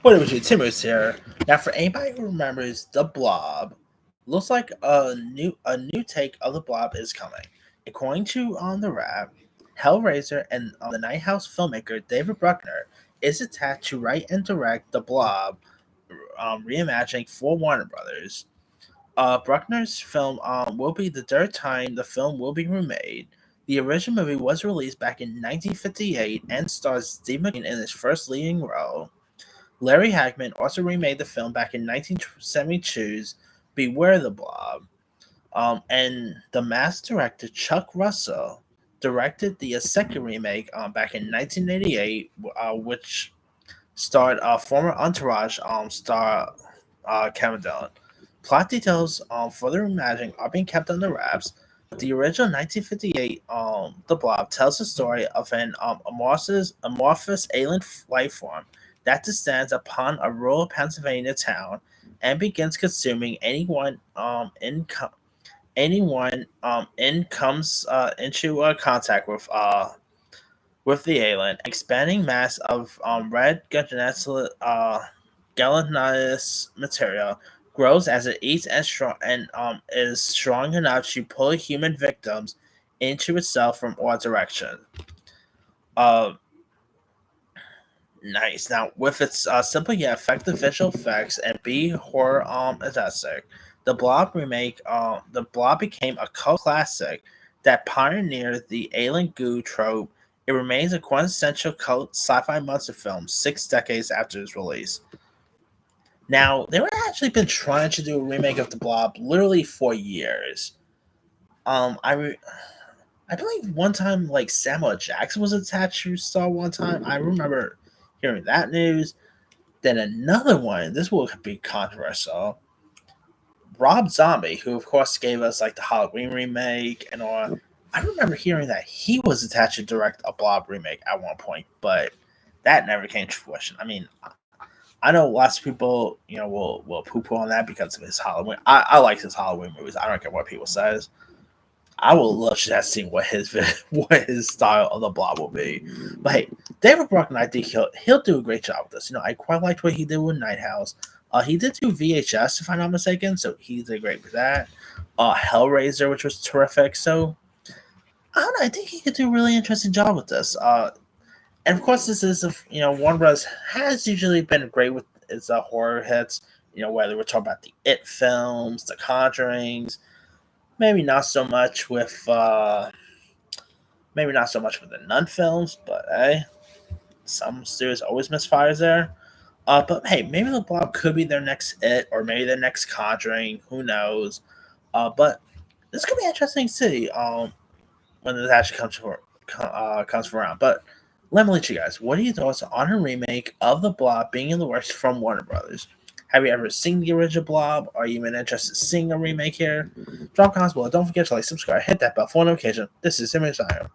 What was your Timmers here? Now, for anybody who remembers the Blob, looks like a new take of the Blob is coming. According to on the Rap, Hellraiser and the Night House filmmaker David Bruckner is attached to write and direct the Blob, reimagining for Warner Brothers. Bruckner's film will be the third time the film will be remade. The original movie was released back in 1958 and stars Steve McQueen in his first leading role. Larry Hagman also remade the film back in 1972's Beware the Blob. And the master director Chuck Russell directed the second remake back in 1988, which starred former Entourage star Kevin Dillon. Plot details for the reimagining are being kept under wraps. The original 1958 The Blob tells the story of an amorphous alien life form that descends upon a rural Pennsylvania town and begins consuming anyone comes into contact with the alien. Expanding mass of red gelatinous material grows as it eats and is strong enough to pull human victims into itself from all directions. Uh, Nice. Now, with its simple yet effective visual effects and B horror aesthetic, the Blob became a cult classic that pioneered the alien goo trope. It remains a quintessential cult sci-fi monster film 6 decades after its release. Now, they were actually been trying to do a remake of the Blob literally for years. I believe one time like Samuel Jackson was attached to Star one time. I remember hearing that news. Then another one, this will be controversial. Rob Zombie, who of course gave us like the Halloween remake and all. I remember hearing that he was attached to direct a Blob remake at one point, but that never came to fruition. I mean, I know lots of people, will poo poo on that because of his Halloween. I like his Halloween movies. I don't care what people says. I will love to have seen what his what his style of the Blob will be. But hey, David Bruckner, I think he'll do a great job with this. I quite liked what he did with Night House. He did do VHS, if I'm not mistaken, so he did great with that. Hellraiser, which was terrific. So I don't know. I think he could do a really interesting job with this. And of course, this is Warner Bros. Has usually been great with its horror hits. Whether we're talking about the It films, the Conjurings, maybe not so much with the Nun films, but hey, some studios always misfires there. But hey, maybe the Blob could be their next It, or maybe their next Conjuring. Who knows? But this could be interesting to see when this actually comes around. But let me let you guys. What are your thoughts on a remake of the Blob being in the works from Warner Brothers? Have you ever seen the original Blob? Are you even interested in seeing a remake here? Drop comments below. Don't forget to like, subscribe, hit that bell for notification. This is Simmer Zion.